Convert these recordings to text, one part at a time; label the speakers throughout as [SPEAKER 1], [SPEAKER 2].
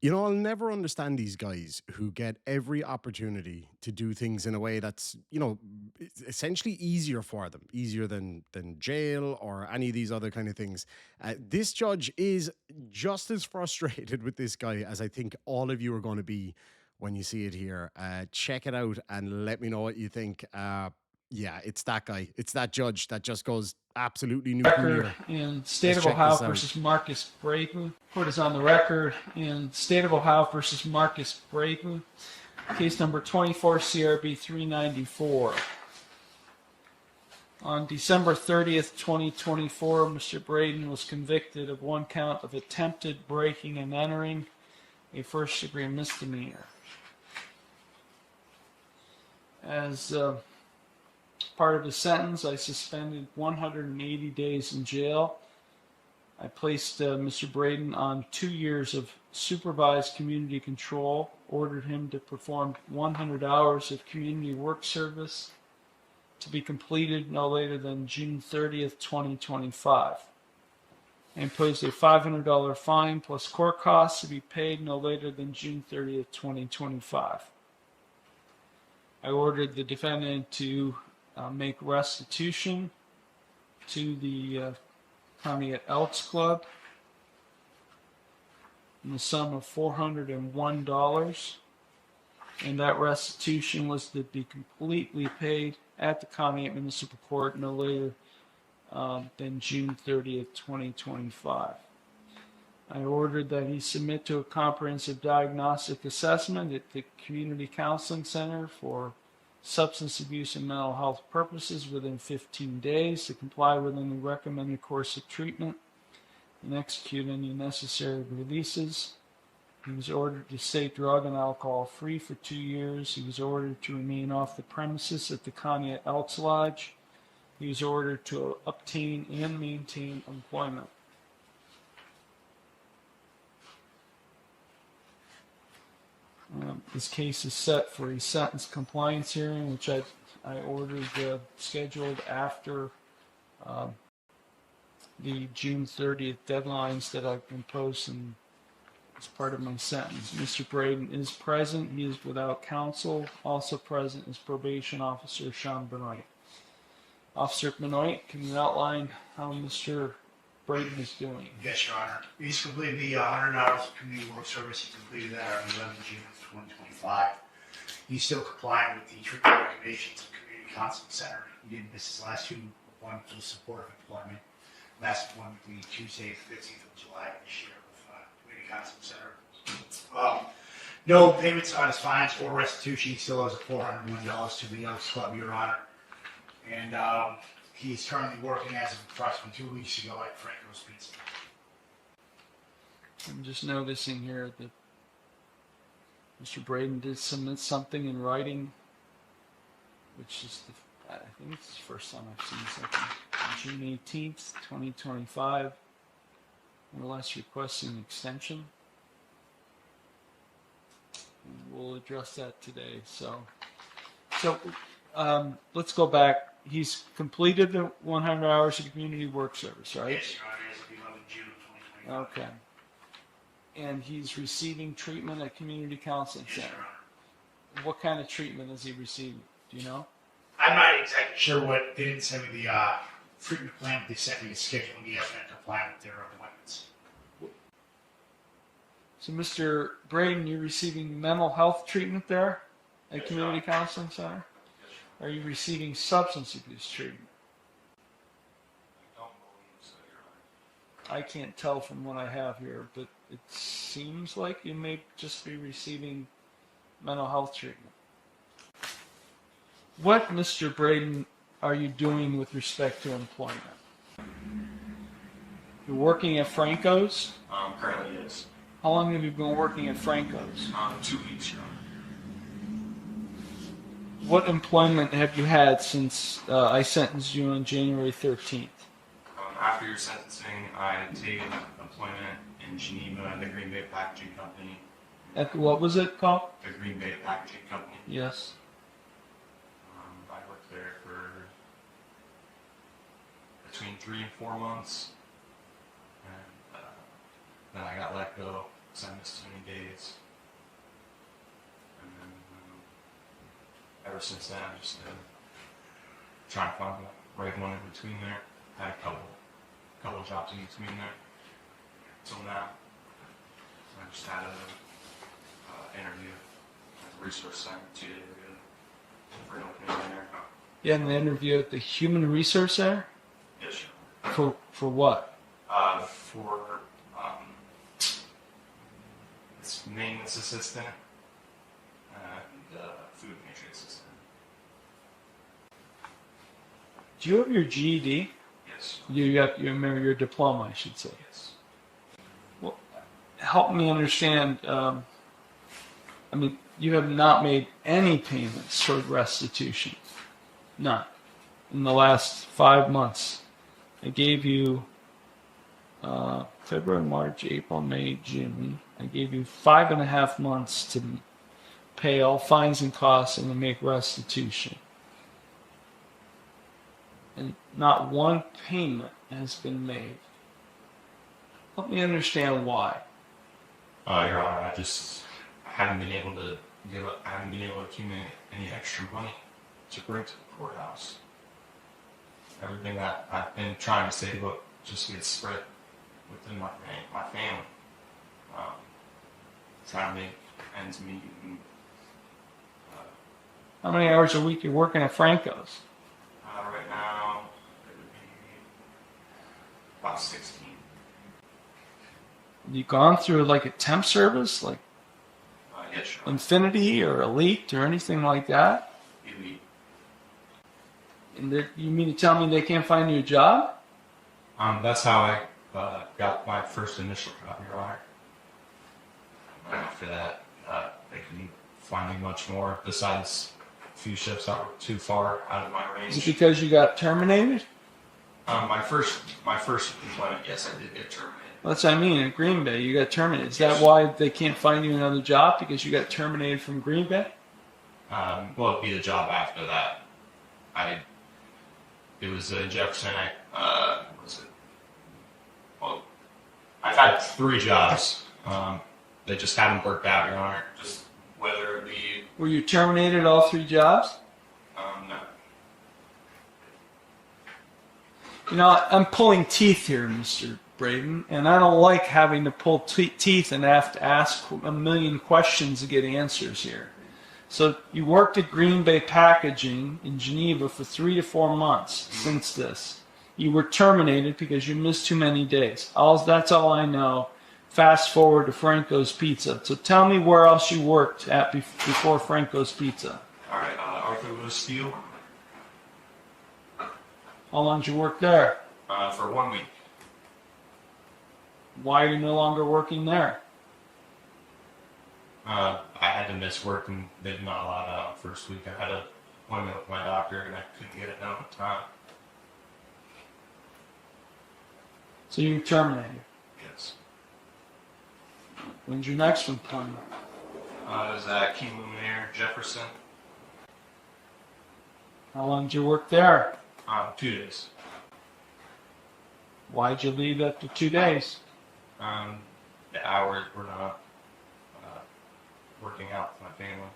[SPEAKER 1] You know, I'll never understand these guys who get every opportunity to do things in a way that's, essentially easier for them, easier than jail or any of these other kind of things. This judge is just as frustrated with this guy as I think all of you are going to be when you see it here. Check it out and let me know what you think. Yeah, it's that guy. It's that judge that just goes absolutely
[SPEAKER 2] Record
[SPEAKER 1] nuclear.
[SPEAKER 2] in State
[SPEAKER 1] Let's
[SPEAKER 2] of
[SPEAKER 1] check
[SPEAKER 2] Ohio
[SPEAKER 1] this out.
[SPEAKER 2] versus Marcus Brayton. Court is on the record in State of Ohio versus Marcus Brayton. Case number 24 CRB 394. On December 30th, 2024, Mr. Brayton was convicted of one count of attempted breaking and entering, a first-degree misdemeanor. As part of his sentence, I suspended 180 days in jail. I placed Mr. Brayton on 2 years of supervised community control, ordered him to perform 100 hours of community work service to be completed no later than June 30th, 2025. I imposed a $500 fine plus court costs to be paid no later than June 30th, 2025. I ordered the defendant to make restitution to the County Elks Club in the sum of $401, and that restitution was to be completely paid at the County Municipal Court no later than June 30th, 2025. I ordered that he submit to a comprehensive diagnostic assessment at the Community Counseling Center for substance abuse and mental health purposes within 15 days to comply with any recommended course of treatment and execute any necessary releases. He was ordered to stay drug and alcohol free for 2 years. He was ordered to remain off the premises at the Conneaut Elks Lodge. He was ordered to obtain and maintain employment. This case is set for a sentence compliance hearing, which I ordered scheduled after the June 30th deadlines that I've imposed as part of my sentence. Mr. Brayton is present. He is without counsel. Also present is probation officer Sean Benoit. Officer Benoit, can you outline how Mr. Brayton is doing?
[SPEAKER 3] Yes, Your Honor. He's completed the 100 hours of community work service. He completed that on 11 June 2025. He's still complying with the treatment recommendations of Community Counseling Center. He didn't miss his last 2 appointments with supportive employment. Last appointment will be Tuesday, 15th of July of this year with Community Counseling Center. No payments on his fines or restitution. He still owes $401 to the Elks Club, Your Honor. And he's currently working as of approximately 2 weeks ago at Franco's Pizza.
[SPEAKER 2] I'm just noticing here that Mr. Brayton did submit something in writing, which is, I think it's the first time I've seen something. On June 18th, 2025, more or less requesting an extension. And we'll address that today. So let's go back. He's completed the 100 hours of community work service, right?
[SPEAKER 3] Yes, Your Honor, as of 11 June 2025.
[SPEAKER 2] Okay. And he's receiving treatment at Community Counseling Center.
[SPEAKER 3] Yes, Your Honor.
[SPEAKER 2] What kind of treatment is he receiving? Do you know?
[SPEAKER 3] I'm not exactly sure what. They didn't send me the treatment plan, but they sent me a schedule and he has been compliant with their appointments.
[SPEAKER 2] So, Mr. Brayton, you're receiving mental health treatment there at
[SPEAKER 3] Yes,
[SPEAKER 2] Community
[SPEAKER 3] Your Honor.
[SPEAKER 2] Counseling Center? Are you receiving substance abuse treatment?
[SPEAKER 4] I don't believe so, Your Honor.
[SPEAKER 2] I can't tell from what I have here, but it seems like you may just be receiving mental health treatment. What, Mr. Brayton, are you doing with respect to employment? You're working at Franco's?
[SPEAKER 4] Currently yes.
[SPEAKER 2] How long have you been working at Franco's?
[SPEAKER 4] 2 weeks, Your Honor.
[SPEAKER 2] What employment have you had since I sentenced you on January 13th?
[SPEAKER 4] After your sentencing, I had taken employment in Geneva at the Green Bay Packaging Company.
[SPEAKER 2] At what was it called?
[SPEAKER 4] The Green Bay Packaging Company.
[SPEAKER 2] Yes.
[SPEAKER 4] I worked there for between 3 and 4 months, and then I got let go because I missed too many days. And then ever since then, I've just been trying to find the right one in between there. Had a couple jobs in between there. Till now, I just had a interview at the resource center 2 days ago for an opening there.
[SPEAKER 2] You had an interview at the Human Resource Center?
[SPEAKER 4] Yes, sir.
[SPEAKER 2] For what?
[SPEAKER 4] For it's maintenance assistant and food pantry assistant.
[SPEAKER 2] Do you have your GED?
[SPEAKER 4] Yes.
[SPEAKER 2] You remember your diploma, I should say.
[SPEAKER 4] Yes.
[SPEAKER 2] Well, help me understand. I mean, you have not made any payments toward restitution. None. In the last 5 months. I gave you February, March, April, May, June. I gave you 5.5 months to pay all fines and costs and to make restitution. And not one payment has been made. Help me understand why.
[SPEAKER 4] Your Honor, I haven't been able to I haven't been able to accumulate any extra money to bring to the courthouse. Everything that I've been trying to save up just gets spread within my family. Trying to make ends meet. And,
[SPEAKER 2] How many hours a week are you working at Franco's?
[SPEAKER 4] right now, it would be about 16.
[SPEAKER 2] Have you gone through like a temp service, like
[SPEAKER 4] Yes, sure.
[SPEAKER 2] Infinity or Elite or anything like that?
[SPEAKER 4] Elite.
[SPEAKER 2] And you mean to tell me they can't find you a job?
[SPEAKER 4] That's how I got my first initial job, Your Honor. And after that, they couldn't find me much more besides a few shifts that were too far out of my
[SPEAKER 2] Is it
[SPEAKER 4] range.
[SPEAKER 2] because you got terminated?
[SPEAKER 4] My first employment, yes, I did get terminated.
[SPEAKER 2] Well, that's what I mean. In Green Bay, you got terminated. Is that why they can't find you another job? Because you got terminated from Green Bay?
[SPEAKER 4] Well, it'd be the job after that. It was in Jefferson. Well, I've had 3 jobs. They just haven't worked out, Your Honor. Just whether it be,
[SPEAKER 2] Were you terminated at all 3 jobs?
[SPEAKER 4] no.
[SPEAKER 2] You know, I'm pulling teeth here, Mr. Braden, and I don't like having to pull teeth and have to ask a million questions to get answers here. So you worked at Green Bay Packaging in Geneva for 3 to 4 months since this. You were terminated because you missed too many days. That's all I know. Fast forward to Franco's Pizza. So tell me where else you worked at before Franco's Pizza.
[SPEAKER 4] All right, Arthur Lewis Steel
[SPEAKER 2] How long did you work there?
[SPEAKER 4] for 1 week.
[SPEAKER 2] Why are you no longer working there?
[SPEAKER 4] I had to miss work and they did not allow that on the first week. I had an appointment with my doctor and I couldn't get it done in time.
[SPEAKER 2] So you were terminated.
[SPEAKER 4] Yes.
[SPEAKER 2] When's your next employment?
[SPEAKER 4] It was at King Luminaire, Jefferson.
[SPEAKER 2] How long did you work there?
[SPEAKER 4] 2 days.
[SPEAKER 2] Why'd you leave after 2 days?
[SPEAKER 4] The hours were not working out for my family.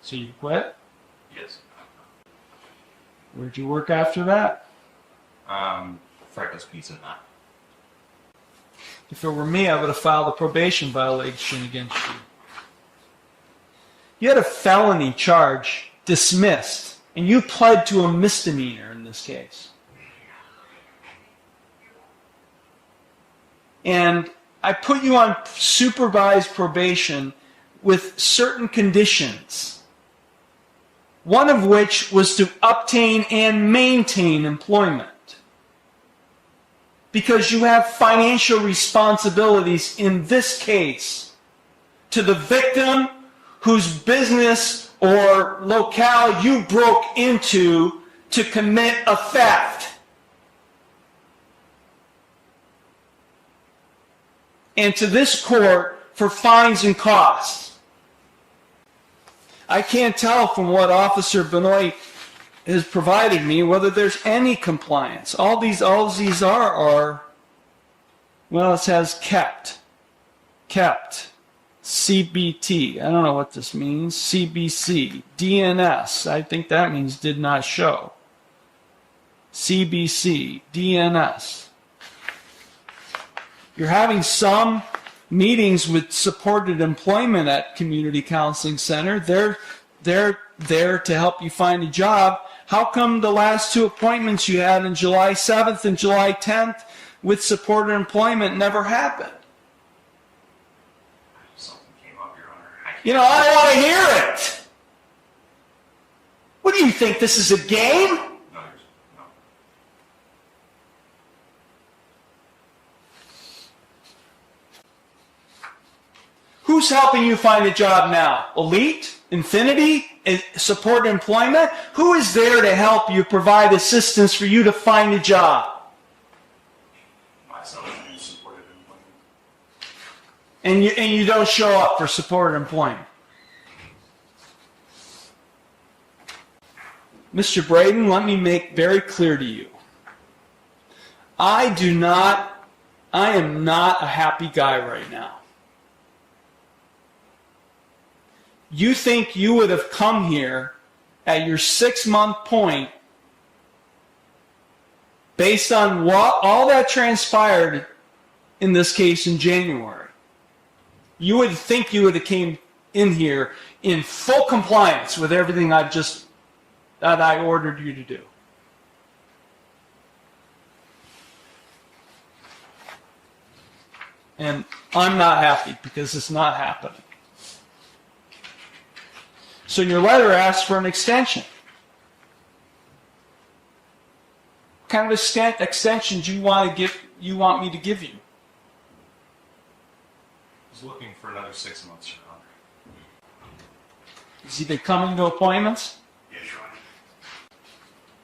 [SPEAKER 2] So you quit?
[SPEAKER 4] Yes.
[SPEAKER 2] Where'd you work after that?
[SPEAKER 4] Franco's Pizza now.
[SPEAKER 2] If it were me, I would have filed a probation violation against you. You had a felony charge dismissed, and you pled to a misdemeanor in this case. And I put you on supervised probation with certain conditions, one of which was to obtain and maintain employment. Because you have financial responsibilities in this case to the victim whose business or locale you broke into to commit a theft. And to this court for fines and costs. I can't tell from what Officer Benoit has provided me whether there's any compliance. All these are Well, it says kept. CBT. I don't know what this means. CBC. DNS. I think that means did not show. CBC. DNS. You're having some meetings with supported employment at Community Counseling Center. They're there to help you find a job. How come the last two appointments you had on July 7th and July 10th with supported employment never happened?
[SPEAKER 4] Something came up, Your Honor.
[SPEAKER 2] You know, I want to hear it. What do you think? This is a game?
[SPEAKER 4] No, no.
[SPEAKER 2] Who's helping you find a job now? Elite? Infinity? Supported employment? Who is there to help you provide assistance for you to find a job?
[SPEAKER 4] Myself and supported employment.
[SPEAKER 2] And you don't show up for supported employment. Mr. Braden, let me make very clear to you. I am not a happy guy right now. You think you would have come here at your 6-month point based on what all that transpired in this case in January. You would think you would have came in here in full compliance with everything that I ordered you to do. And I'm not happy because it's not happening. So your letter asks for an extension. What kind of extension do you want me to give you?
[SPEAKER 4] I was looking for another 6 months, Your Honor.
[SPEAKER 2] Is he been coming to appointments?
[SPEAKER 3] Yes, Your Honor.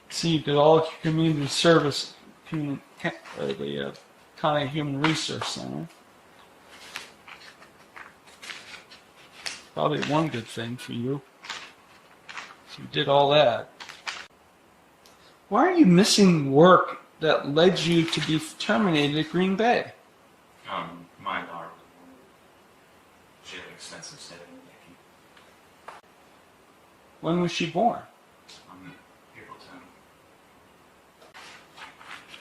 [SPEAKER 2] See, you did all of your community service, the County Human Resource Center. Probably one good thing for you. So you did all that. Why are you missing work that led you to be terminated at Green Bay?
[SPEAKER 4] My daughter was born. She had an extensive stay in Yankee.
[SPEAKER 2] When was she born?
[SPEAKER 4] On April 10th.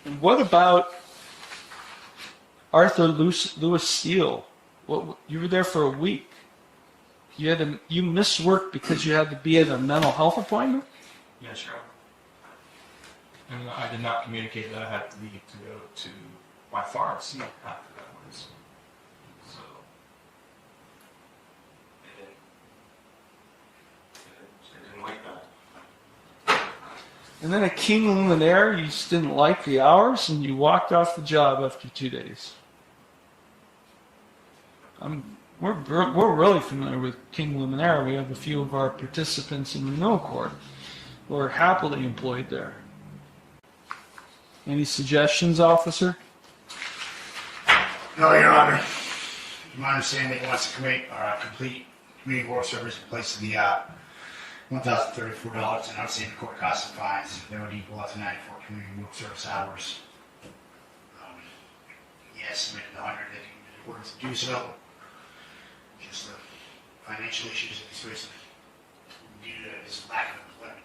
[SPEAKER 2] And what about Arthur Lewis Steele? You were there for a week. You missed work because you had to be at a mental health appointment?
[SPEAKER 4] Yes, Your Honor. And I did not communicate that I had to leave to go to my pharmacy after that was. So, it didn't like that.
[SPEAKER 2] And then at King Luminaire, you just didn't like the hours and you walked off the job after 2 days. We're really familiar with King Luminaire. We have a few of our participants in renewal court who are happily employed there. Any suggestions, officer?
[SPEAKER 3] No, Your Honor. My understanding he wants to complete community work service in place of the $1,034 in outstanding court costs and fines. That would equal up to 94 community work service hours. He estimated the 100 that he wanted to do so. Just the financial issues that he's facing due to his lack of employment.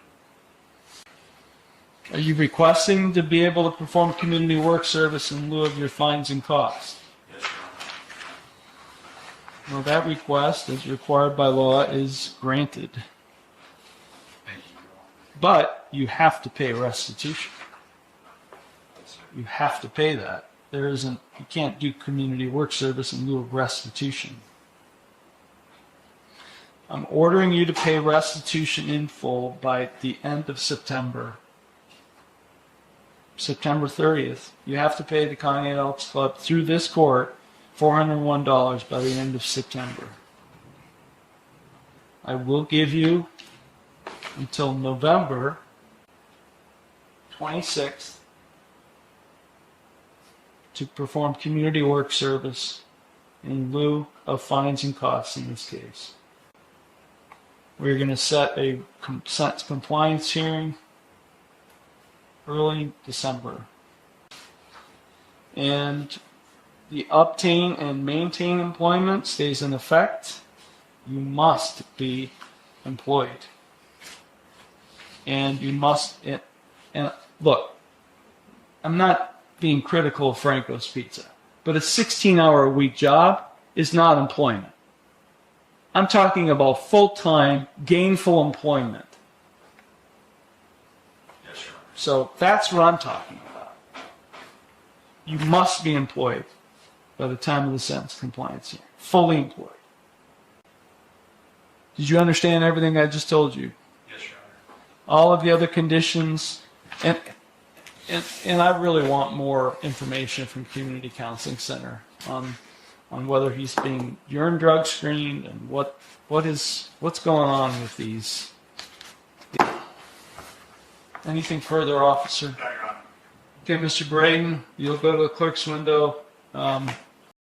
[SPEAKER 2] Are you requesting to be able to perform community work service in lieu of your fines and costs?
[SPEAKER 4] Yes, Your Honor.
[SPEAKER 2] Well, that request, as required by law, is granted.
[SPEAKER 4] Thank you, Your Honor.
[SPEAKER 2] But you have to pay restitution.
[SPEAKER 4] Yes, sir.
[SPEAKER 2] You have to pay that. You can't do community work service in lieu of restitution. I'm ordering you to pay restitution in full by the end of September. September 30th. You have to pay the Connie Elks Club through this court $401 by the end of September. I will give you until November 26th to perform community work service in lieu of fines and costs in this case. We're going to set a compliance hearing early December. And the obtain and maintain employment stays in effect. You must be employed. And you must, and look, I'm not being critical of Franco's Pizza, but a 16-hour-a-week job is not employment. I'm talking about full-time, gainful employment.
[SPEAKER 4] Yes, Your Honor.
[SPEAKER 2] So that's what I'm talking about. You must be employed by the time of the sentence compliance hearing. Fully employed. Did you understand everything I just told you?
[SPEAKER 4] Yes, Your Honor.
[SPEAKER 2] All of the other conditions, and I really want more information from Community Counseling Center on whether he's being urine drug screened and what's going on with these. Anything further, officer?
[SPEAKER 3] No, Your Honor.
[SPEAKER 2] Okay, Mr. Braden, you'll go to the clerk's window.